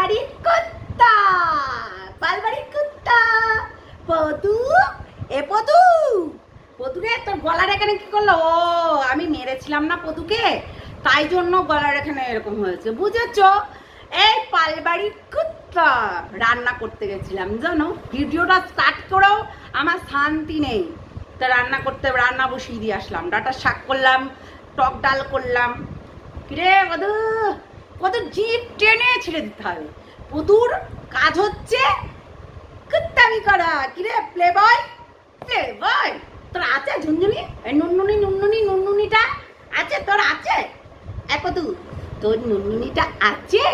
পালবাড়ির কুত্তা, পালবাড়ির কুত্তা। পদু, এ পদু, পদুরে তোর গলার এখানে কি করলো? ও আমি মেরেছিলাম না পদুকে, তাই জন্য গলার এখানে এরকম হয়েছে, বুঝেছো? এই পালবাড়ির কুত্তা রান্না করতে গেছিলাম, জানো ভিডিওটা স্টার্ট করেও আমার শান্তি নেই। তা রান্না বসিয়ে দিয়ে আসলাম, ডাঁটার শাক করলাম, টক ডাল করলাম। কিরে পদু, পদুর জিভ টেনে ছেড়ে দিতে হবে। পদুর কাজ হচ্ছে কুত্তামি করা। কিরে প্লে বয়, প্লে বয় তোর আছে ঝুনঝুনি? এই নুননুনিটা আছে তোর? আছে পদু, তোর নুননুনিটা আছে?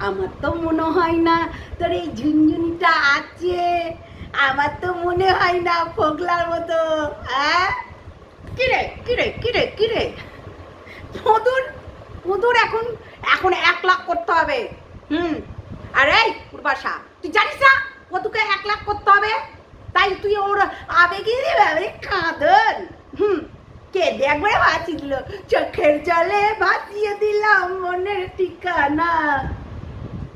আমার তো মনে হয় না তোর এই ঝুনঝুনিটা আছে, আমার তো মনে হয় না, ফোগলার মতো। হ্যাঁ কিরে কিরে কিরে কিরে পদুর এখন 1 লাখ করতে হবে। আরে পূর্বাশা, তুই জানিস না পদুকে 1 লাখ করতে হবে? তাই তুই ওর আবেগে কাঁদন। কেঁদে একবারে ভাসিয়ে দিল, চোখের জলে ভাসিয়ে দিলাম মনের ঠিকানা,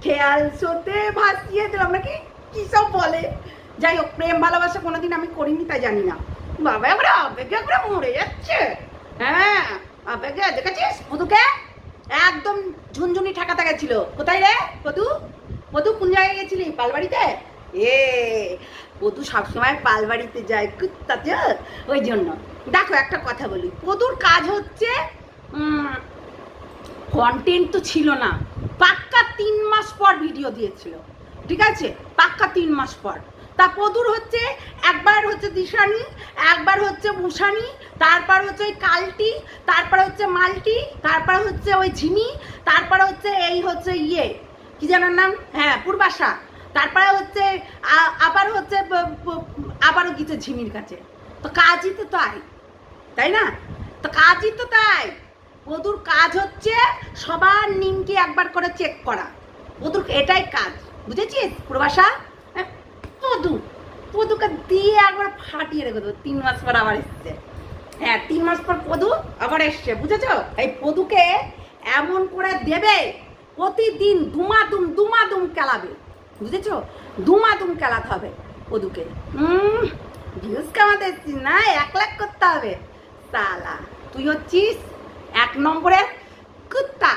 খেয়াল সোতে ভাসিয়ে দিলাম নাকি কি সব বলে। যাই হোক, প্রেম ভালোবাসা কোনোদিন আমি করিনি তাই জানি না। বাবা একবারে আবেগে একবারে মরে যাচ্ছে। হ্যাঁ আবেগে দেখেছিস পদুকে একদম ঝুনঝুনি ঠেকাতে গেছিল। কোথায় রে পদু? পদু কোন জায়গায় গেছিলি? পালবাড়িতে? পদু সবসময় পালবাড়িতে যায় কুত্তাতে, ওই জন্য। দেখো একটা কথা বলি, পদুর কাজ হচ্ছে কন্টেন্ট তো ছিল না, পাক্কা 3 মাস পর ভিডিও দিয়েছিল, ঠিক আছে? পাক্কা 3 মাস পর। তা পদুর হচ্ছে একবার হচ্ছে দিশানি, একবার হচ্ছে মুসানি, তারপর হচ্ছে ওই কালটি, তারপরে হচ্ছে মালটি, তারপর হচ্ছে ওই ঝিমি, তারপরে হচ্ছে এই হচ্ছে ইয়ে কি জানার নাম, হ্যাঁ পূর্বাশা, তারপরে হচ্ছে আবার হচ্ছে আবারও কিছু ঝিমির কাছে। তো কাজই তো তাই, তাই না? তো কাজই তো তাই। পদুর কাজ হচ্ছে সবার নিমকে একবার করে চেক করা, পদুর এটাই কাজ, বুঝেছিস পূর্বাশা? পদুকে দিয়ে একবার ফাটিয়ে রেখে দেবো। 3 মাস পর আবার এসছে। হ্যাঁ 3 মাস পর পদু আবার এসছে, বুঝেছো? এই পদুকে এমন করে দেবে প্রতিদিন দুমাদুম খেলাবে, বুঝেছো? দুমাদুম খেলাতে হবে পদুকে। ভিউজ কামাতে এসছিস না, 1 লাখ করতে হবে। সালা তুই হচ্ছিস 1 নম্বরের কুত্তা।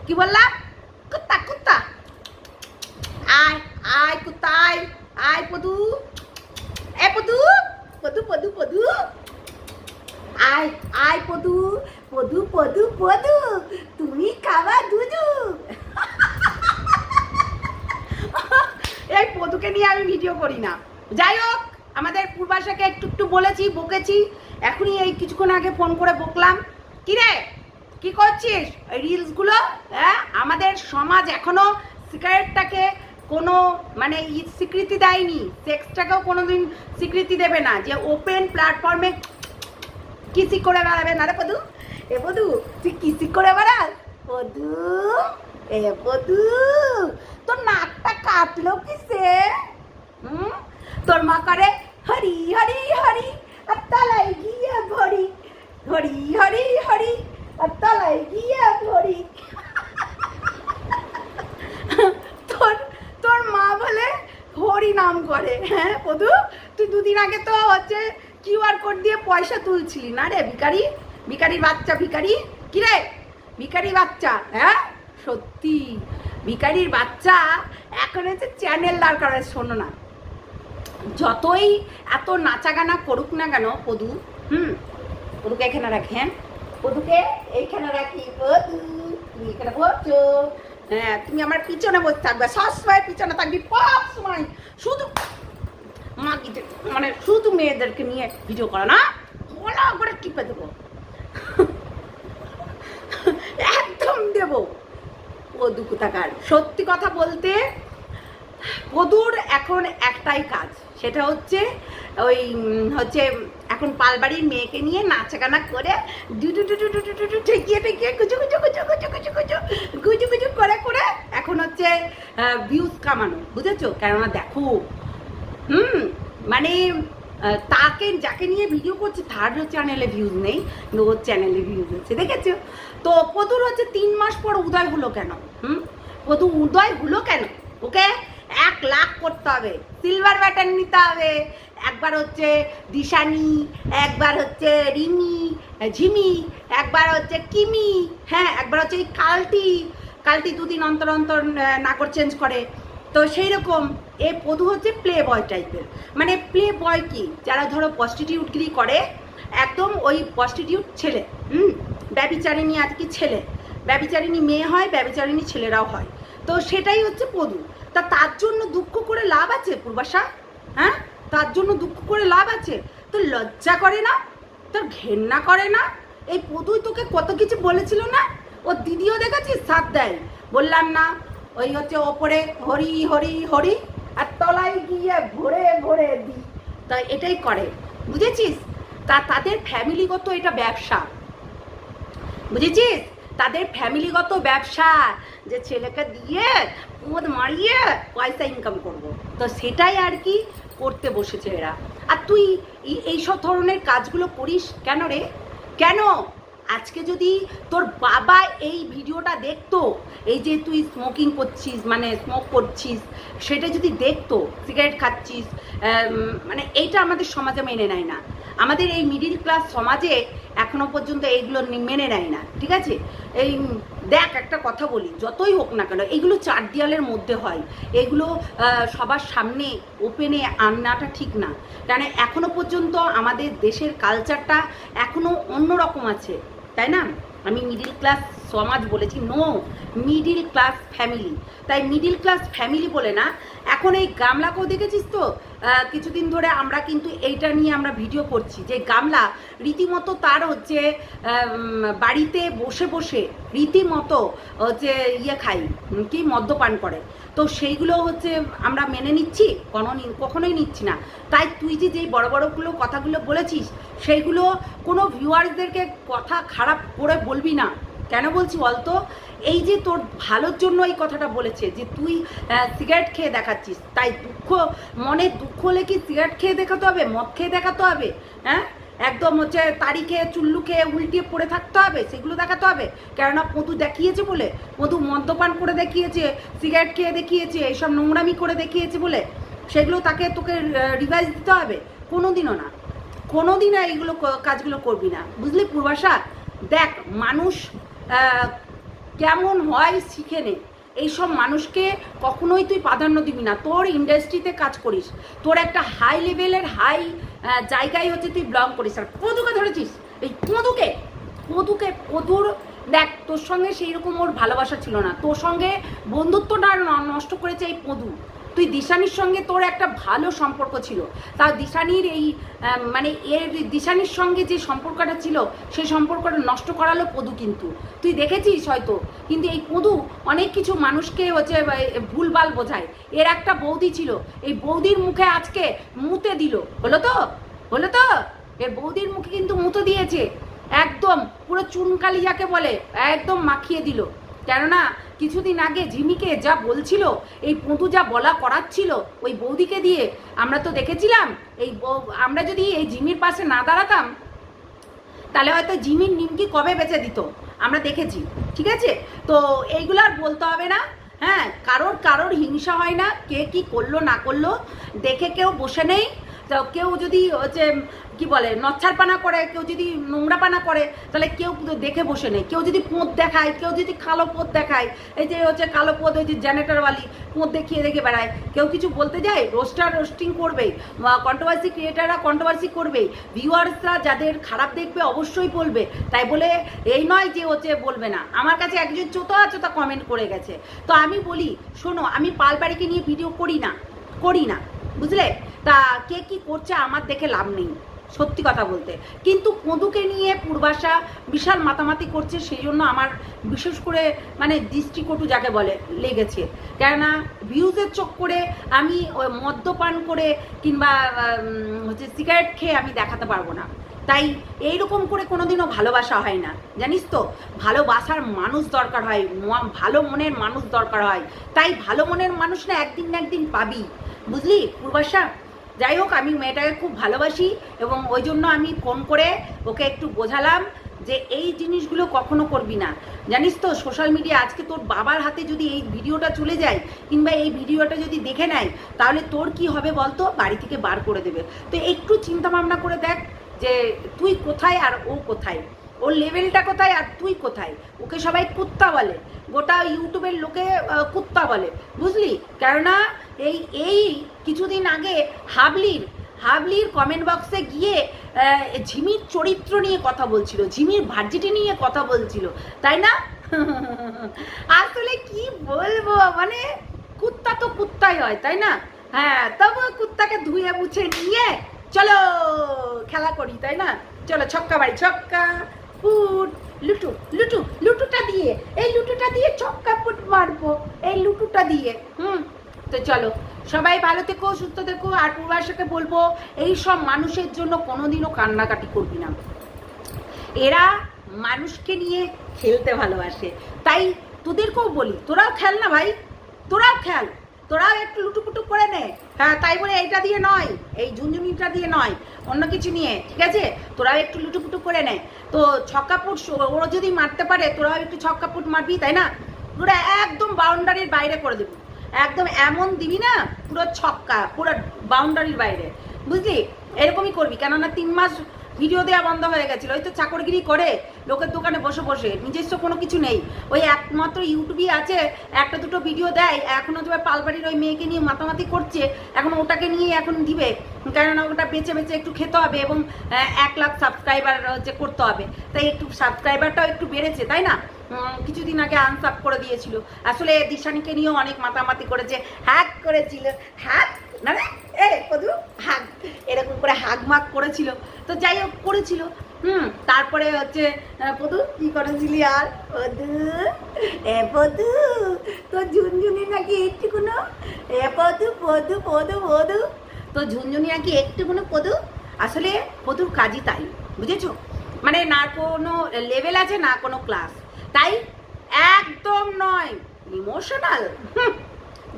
কি বললাম? কুত্তা কুত্তা। আয় আয় কুত্তা আয়, আয় পদু, এ পদু, পদু পদু পদু, আয় আয় পদু, পদু পদু পদু, তুমি খাবা দুধু। এই পদুকে নিয়ে আমি ভিডিও করি না। যাই হোক, আমাদের পূর্বাশাকে একটু বলেছি, বকেছি। এখনই এই কিছুক্ষণ আগে ফোন করে বকলাম। কিরে কি করছিস? রিলসগুলো, হ্যাঁ আমাদের সমাজ এখনো সিগারেটটাকে কোনো মানে স্বীকৃতি দেয়নি, সেক্সটাকেও কোনোদিন স্বীকৃতি দেবে না, যে ওপেন প্ল্যাটফর্মে কিসি করে বেড়াবে না রে পদু। এ পদু তুই কিসি করে বেড়াস? পদু এ পদু, তোর নাকটা কাটলো কিসে? তোর মা করে হরি হরি হরি আর তলায় গিয়ে ভরি, হরি হরি হরি আর তলায় গিয়ে ভরি। তোর মা বলে হরি নাম করে। হ্যাঁ পদু, তুই 2 দিন আগে তো হচ্ছে QR কোড দিয়ে পয়সা তুলছিলি না রে ভিখারি, ভিখারির বাচ্চা ভিখারি। কি রে ভিখারি বাচ্চা? হ্যাঁ সত্যি ভিখারির বাচ্চা এখন হচ্ছে চ্যানেল দাঁড় করে। শোনো না, যতই এত নাচা গানা করুক না কেন পদু, পদুকে এখানে রাখি, হ্যাঁ পদুকে এইখানে রাখি। পদু তুমি এখানে বসছো, হ্যাঁ তুমি আমার পিছনে বসে থাকবে, সবসময় পিছনে থাকবি, সব সময় শুধু মানে শুধু মেয়েদেরকে নিয়ে ভিডিও করা না, বলা করে টিপে দেবো, একদম দেবো। পদু কোথাকার। সত্যি কথা বলতে পদুর এখন একটাই কাজ, সেটা হচ্ছে ওই হচ্ছে এখন পালবাড়ির মেয়েকে নিয়ে নাচা গানা করে ঠেকিয়ে ঠেকিয়ে গুজু গুজু গুজু গুজু গুজু গুজু গুজু গুজু করে করে এখন হচ্ছে ভিউজ কামানো, বুঝেছো? কেননা দেখো মানে তাকে যাকে নিয়ে ভিডিও করছে তার চ্যানেলে ভিউজ নেই, কিন্তু ওর চ্যানেলে ভিউজ হচ্ছে, দেখেছো? তো পদুর হচ্ছে 3 মাস পর উদয় হলো কেন? পদু উদয় হলো কেন? ওকে 1 লাখ করতে হবে, সিলভার ব্যাটন নিতে হবে। একবার হচ্ছে দিশানি, একবার হচ্ছে রিমি ঝিমি, একবার হচ্ছে কিমি, হ্যাঁ একবার হচ্ছে এই কালটি 2 দিন অন্তর অন্তর নাকর চেঞ্জ করে। তো সেই রকম এ পদু হচ্ছে প্লে বয় টাইপের। মানে প্লে বয় কি, যারা ধরো প্রস্টিটিউটগিরি করে, একদম ওই প্রস্টিটিউট ছেলে, ব্যভিচারিণী আর কি ছেলে, ব্যভিচারিণী মেয়ে হয়, ব্যভিচারিণী ছেলেরাও হয়। তো সেটাই হচ্ছে পদু। তা তার জন্য দুঃখ করে লাভ আছে পূর্বাশা? হ্যাঁ, তার জন্য দুঃখ করে লাভ আছে? তোর লজ্জা করে না? তোর ঘেন্না করে না? এই পদুই তোকে কত কিছু বলেছিল না? ও দিদিও দেখেছিস সাথ দেয়, বললাম না ওই হচ্ছে ওপরে হরি হরি হরি আর তলায় গিয়ে ভরে ভরে দি। তা এটাই করে, বুঝেছিস? তাদের ফ্যামিলিগত এটা ব্যবসা, বুঝেছিস? তাদের ফ্যামিলিগত ব্যবসা, যে ছেলেকে দিয়ে পুঁত মারিয়ে পয়সা ইনকাম করব। তো সেটাই আর কি করতে বসেছে এরা। আর তুই এইসব ধরনের কাজগুলো করিস কেন রে? কেন? আজকে যদি তোর বাবা এই ভিডিওটা দেখতো, এই যে তুই স্মোকিং করছিস, মানে স্মোক করছিস, সেটা যদি দেখতো, সিগারেট খাচ্ছিস, মানে এইটা আমাদের সমাজে মেনে নেয় না। আমাদের এই মিডিল ক্লাস সমাজে এখনো পর্যন্ত এইগুলো মেনে নেয় না, ঠিক আছে? এই দেখ একটা কথা বলি, যতই হোক না কেন এগুলো 4 দেয়ালের মধ্যে হয়, এগুলো সবার সামনে ওপেনে আনাটা ঠিক না। কারণ এখনো পর্যন্ত আমাদের দেশের কালচারটা এখনো অন্যরকম আছে, তাই না? আমি মিডিল ক্লাস সমাজ বলেছি, নো, মিডিল ক্লাস ফ্যামিলি। তাই মিডিল ক্লাস ফ্যামিলি বলে না, এখন এই গামলাকেও দেখেছিস তো, কিছুদিন ধরে আমরা কিন্তু এইটা নিয়ে আমরা ভিডিও করছি, যে গামলা রীতিমতো তার হচ্ছে বাড়িতে বসে বসে রীতিমতো হচ্ছে খাই কি মদ্যপান করে। তো সেইগুলো হচ্ছে আমরা মেনে নিচ্ছি? কখনোই নিচ্ছি না। তাই তুই যে যেই বড় বড়গুলো কথাগুলো বলেছিস, সেইগুলো কোনো ভিউয়ার্সদেরকে কথা খারাপ করে বলবি না। কেন বলছি বলতো? এই যে তোর ভালোর জন্য এই কথাটা বলেছে, যে তুই সিগারেট খেয়ে দেখাচ্ছিস, তাই মনে দুঃখ হলে কি সিগারেট খেয়ে দেখাতে হবে, মদ খেয়ে দেখাতে হবে? হ্যাঁ, একদম হচ্ছে তাড়ি খেয়ে চুল্লু খেয়ে উল্টিয়ে পড়ে থাকতে হবে, সেগুলো দেখাতে হবে? কেননা মধু দেখিয়েছে বলে, মধু মদ্যপান করে দেখিয়েছে, সিগারেট খেয়ে দেখিয়েছে, এইসব নোংরামি করে দেখিয়েছে বলে সেগুলো তোকে রিভাইজ দিতে হবে? কোনোদিনও না, কোনোদিনও এইগুলো কাজগুলো করবি না, বুঝলি পূর্বাশা? দেখ, মানুষ কেমন হয় শিখে নে। এইসব মানুষকে কখনোই তুই প্রাধান্য দিবি না। তোর ইন্ডাস্ট্রিতে কাজ করিস, তোর একটা হাই লেভেলের জায়গায় হচ্ছে তুই বিলং করিস। আর পদুকে ধরেছিস, এই পদুর দেখ, তোর সঙ্গে সেই রকম ওর ভালোবাসা ছিল না, তোর সঙ্গে বন্ধুত্বটা নষ্ট করেছে এই পদু। তুই দিশানির সঙ্গে তোর একটা ভালো সম্পর্ক ছিল, তা দিশানির এই মানে দিশানির সঙ্গে যে সম্পর্কটা ছিল, সেই সম্পর্কটা নষ্ট করালো পদু। কিন্তু তুই দেখেছিস হয়তো, কিন্তু এই পদু অনেক কিছু মানুষকে হচ্ছে ভুলভাল বোঝায়। এর একটা বৌদি ছিল, এই বৌদির মুখে আজকে মুতে দিল, হলো তো এর বৌদির মুখে কিন্তু মুতে দিয়েছে, একদম পুরো চুনকালি যাকে বলে, একদম মাখিয়ে দিল। কেননা কিছুদিন আগে ঝিমিকে যা বলছিল, এই পদু যা বলা করাচ্ছিল ওই বৌদিকে দিয়ে, আমরা তো দেখেছিলাম। আমরা যদি এই ঝিমির পাশে না দাঁড়াতাম, তাহলে হয়তো ঝিমির নিমকি কবে বেঁচে দিত, আমরা দেখেছি, ঠিক আছে? তো এইগুলো আর বলতে হবে না। হ্যাঁ, কারোর হিংসা হয় না, কে কি করলো না করলো দেখে কেউ বসে নেই। তো কেউ যদি হচ্ছে কি বলে নচ্ছারপানা করে, কেউ যদি নোংরাপানা করে, তাহলে কেউ দেখে বসে নেই। কেউ যদি পোঁত দেখায়, কেউ যদি কালো পোঁত দেখায়, এই যে হচ্ছে কালো পোঁত, ওই যে জেনারেটরওয়ালি পোঁত দেখিয়ে দেখে বেড়ায়, কেউ কিছু বলতে যায়, রোস্টিং করবেই, কন্ট্রোভার্সি ক্রিয়েটাররা কন্ট্রোভার্সি করবেই, ভিউয়ার্সরা যাদের খারাপ দেখবে অবশ্যই বলবে। তাই বলে এই নয় যে হচ্ছে বলবে না। আমার কাছে একজন চোতা কমেন্ট করে গেছে। তো আমি বলি, শোনো, আমি পালবাড়িকে নিয়ে ভিডিও করি না, বুঝলে? তা কে কি করছে আমার দেখে লাভ নেই, সত্যি কথা বলতে। কিন্তু পদুকে নিয়ে পূর্বাশা বিশাল মাতামাতি করছে, সেই জন্য আমার বিশেষ করে মানে দৃষ্টিকটু যাকে বলে লেগেছে। কেননা ভিউজের চক্করে আমি মদ্যপান করে কিংবা হচ্ছে সিগারেট খেয়ে আমি দেখাতে পারবো না। তাই এইরকম করে কোনোদিনও ভালোবাসা হয় না, জানিস তো? ভালোবাসার মানুষ দরকার হয়, ভালো মনের মানুষ দরকার হয়। তাই ভালো মনের মানুষ না একদিন না একদিন পাবি, বুঝলি পূর্বাশা? যাই হোক, আমি মেয়েটাকে খুব ভালোবাসি এবং ওই জন্য আমি ফোন করে ওকে একটু বোঝালাম যে এই জিনিসগুলো কখনো করবি না। জানিস তো সোশ্যাল মিডিয়া আজকে তোর বাবার হাতে যদি এই ভিডিওটা চলে যায় কিংবা এই ভিডিওটা যদি দেখে নেয় তাহলে তোর কি হবে বলতো, বাড়ি থেকে বার করে দেবে। তো একটু চিন্তা ভাবনা করে দেখ যে তুই কোথায় আর ও কোথায়, ওর লেভেলটা কোথায় আর তুই কোথায়। ওকে সবাই কুত্তা বলে, গোটা ইউটিউবের লোকে কুত্তা বলে, বুঝলি? কেননা এই কিছুদিন আগে হাবলির কমেন্ট বক্সে গিয়ে ঝিমির চরিত্র নিয়ে কথা বলছিল, ঝিমির ভার্জিটি নিয়ে কথা বলছিল, তাই না? আসলে কি বলবো, মানে কুত্তা তো কুত্তাই হয়, তাই না? হ্যাঁ, তবু কুত্তাকে ধুয়ে মুছে নিয়ে চলো খেলা করি, তাই না? চলো ছক্কা বাড়ি, ছক্কা পুট, লুটুটা দিয়ে, এই লুটুটা দিয়ে ছক্কা পুট মারবো, এই লুটুটা দিয়ে। তো চলো সবাই ভালো থেকো, সুস্থ থেকো। আর পূর্বাশাকে বলবো এই সব মানুষের জন্য কোনোদিনও কান্নাকাটি করবি না। এরা মানুষকে নিয়ে খেলতে ভালোবাসে, তাই তোদেরকেও বলি তোরাও খেল না ভাই, তোরাও খেল, তোরাও একটু লুটুপুটু করে নে। হ্যাঁ, তাই বলে এইটা দিয়ে নয়, এই ঝুনঝুনিটা দিয়ে নয়, অন্য কিছু নিয়ে, ঠিক আছে? তোরাও একটু লুটুপুটু করে নে। তো ছক্কাপুট ওরা যদি মারতে পারে তোরাও একটু ছক্কাপুট মারবি, তাই না? তোরা একদম বাউন্ডারির বাইরে করে দিবি, একদম এমন দিবি না পুরো ছক্কা, পুরো বাউন্ডারির বাইরে, বুঝলি? এরকমই করবি, কেননা 3 মাস ভিডিও দেওয়া বন্ধ হয়ে গেছিল। ওই তো চাকরগিরি করে লোকের দোকানে বসে বসে, নিজস্ব কোনো কিছু নেই, ওই একমাত্র ইউটিউবই আছে, একটা দুটো ভিডিও দেয়। এখনও তো পালবাড়ির ওই মেয়েকে নিয়ে মাতামাতি করছে, এখন ওটাকে নিয়ে এখন দিবে, কেননা ওটা বেছে বেছে একটু খেতে হবে এবং 1 লাখ সাবস্ক্রাইবার হচ্ছে করতে হবে, তাই একটু সাবস্ক্রাইবারটাও একটু বেড়েছে, তাই না? কিছুদিন আগে আনসাব করে দিয়েছিল। আসলে দিশানিকে নিয়েও অনেক মাতামাতি করেছে, হ্যাক করেছিল, হ্যাক না রে কদু, হাগ এরকম করে হাগ মাগ করেছিল। তো যাই হোক করেছিল। তারপরে হচ্ছে পদু কি করেছিলি আর পদু তো ঝুনঝুনি নাকি একটুকুনো পদু তো ঝুনঝুনি নাকি একটুকুনো পদু। আসলে পদুর কাজই তাই, বুঝেছো? মানে না কোনো লেভেল আছে না কোনো ক্লাস, তাই একদম নয় ইমোশনাল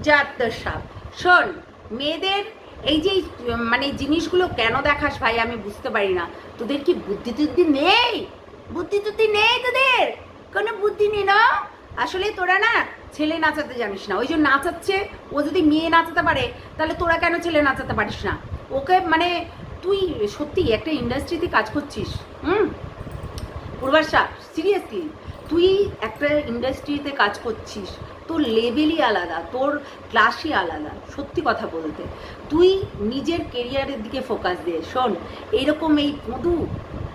জাত সাপ। শোন, মেয়েদের এই যে মানে জিনিসগুলো কেন দেখাস ভাই আমি বুঝতে পারি না। তোদের কি বুদ্ধি টুদ্ধি নেই? বুদ্ধি টুদ্ধি নেই তোদের, কোনো বুদ্ধি নেই না। আসলে তোরা না ছেলে নাচাতে জানিস না। ওই যে নাচাচ্ছে, ও যদি মেয়ে নাচাতে পারে তাহলে তোরা কেন ছেলে নাচাতে পারিস না? ওকে মানে তুই সত্যি একটা ইন্ডাস্ট্রিতে কাজ করছিস। পূর্বাশা, সিরিয়াসলি তুই একটা ইন্ডাস্ট্রিতে কাজ করছিস, তোর লেভেলই আলাদা, তোর ক্লাসই আলাদা। সত্যি কথা বলতে তুই নিজের কেরিয়ারের দিকে ফোকাস দে। শোন, এইরকম এই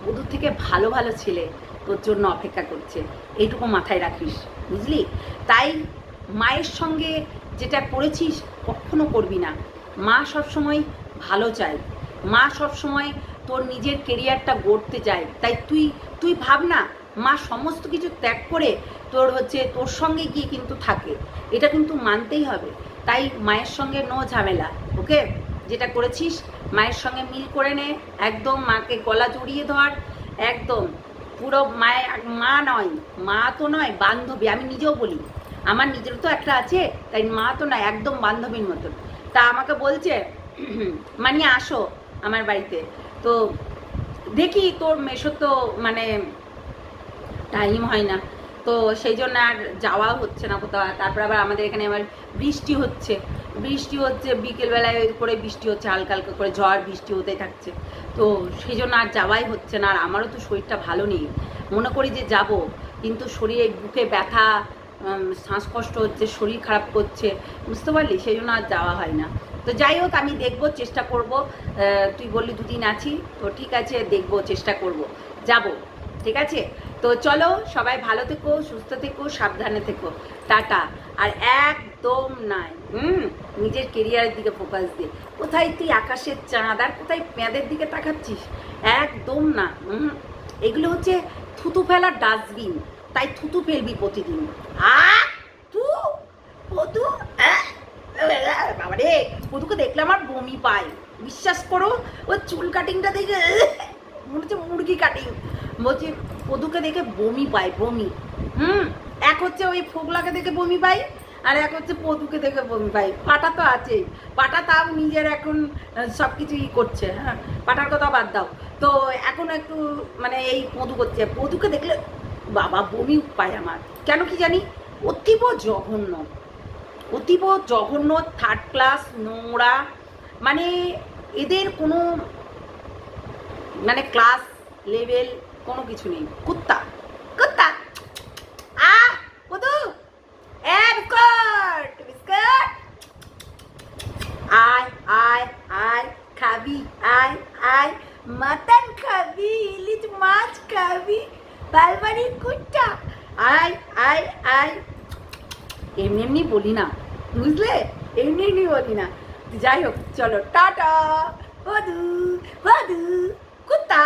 পদু থেকে ভালো ভালো ছেলে তোর জন্য অপেক্ষা করছে, এইটুকু মাথায় রাখিস, বুঝলি? তাই মায়ের সঙ্গে যেটা করেছিস কখনো করবি না। মা সবসময় ভালো চায়, মা সবসময় তোর নিজের কেরিয়ারটা গড়তে চায়। তাই তুই ভাব না, মা সমস্ত কিছু ত্যাগ করে তোর তোর সঙ্গে গিয়ে কিন্তু থাকে, এটা কিন্তু মানতেই হবে। তাই মায়ের সঙ্গে নো ঝামেলা, ওকে? যেটা করেছিস মায়ের সঙ্গে মিল করে নে, একদম মাকে গলা জড়িয়ে ধর, একদম পুরো মা নয়, মা তো নয়, বান্ধবী। আমি নিজেও বলি, আমার নিজের তো একটা আছে, তাই মা তো নয়, একদম বান্ধবীর মতন। তা আমাকে বলছে মানে আসো আমার বাড়িতে। তো দেখি তোর মেশো তো মানে টাইম হয় না, তো সেই জন্য আর যাওয়া হচ্ছে না কোথাও। তারপর আবার আমাদের এখানে আবার বৃষ্টি হচ্ছে, বিকেলবেলায় করে বৃষ্টি হচ্ছে, হালকা হালকা করে ঝড় বৃষ্টি হতে থাকছে। তো সেই জন্য আর যাওয়াই হচ্ছে না। আর আমারও তো শরীরটা ভালো নেই, মনে করি যে যাব, কিন্তু শরীরে বুকে ব্যথা, শ্বাসকষ্ট হচ্ছে, শরীর খারাপ করছে, বুঝতে পারলি? সেই জন্য আর যাওয়া হয় না। তো যাই হোক, আমি দেখবো, চেষ্টা করব। তুই বললি 2 দিন আছি, তো ঠিক আছে, দেখবো, চেষ্টা করব, যাব, ঠিক আছে? তো চলো সবাই ভালো থেকো, সুস্থ থেকো, সাবধানে থেকো, টাটা। আর একদম নাই নিজের কেরিয়ারের দিকে ফোকাস দিয়ে। কোথায় তুই আকাশের চাঁদ আর কোথায় পেঁয়াদের দিকে তাকাচ্ছিস? একদম না। এগুলো হচ্ছে থুতু ফেলার ডাস্টবিন, তাই থুতু ফেলবি প্রতিদিন। বাবা রে, পদুকে দেখলে আমার বমি পায়, বিশ্বাস করো। ও চুল কাটিংটা দেখে মনে হচ্ছে মুরগি কাটিং, বলছি পদুকে দেখে বমি পায়, বমি। এক হচ্ছে ওই ফোগলাকে দেখে বমি পাই, আর এক হচ্ছে পদুকে দেখে বমি পাই। পাটা তো আছেই, পাটা তাও নিজের এখন সব কিছুই করছে। হ্যাঁ, পাটার কথা বাদ দাও। তো এখন একটু মানে এই পদু করছে, পদুকে দেখলে বাবা বমি পায় আমার, কেন কি জানি। অতীব জঘন্য, অতীব জঘন্য, থার্ড ক্লাস, নোংরা, মানে এদের কোনো মানে ক্লাস লেভেল কোনো কিছু নেই। কুত্তা কুত্তা। পদু বিস্কুট বিস্কুট, আয় আয় আয় খাবি, আয় আয় মাটন খাবি, ইলিশ মাছ খাবি, বালবাড়ির কুত্তা, আয় আয় আয়। এমনি এমনি বলি না, বুঝলে, এমনি এমনি বলি না। যাই হোক, চলো টাটা। পদু পদু কুত্তা।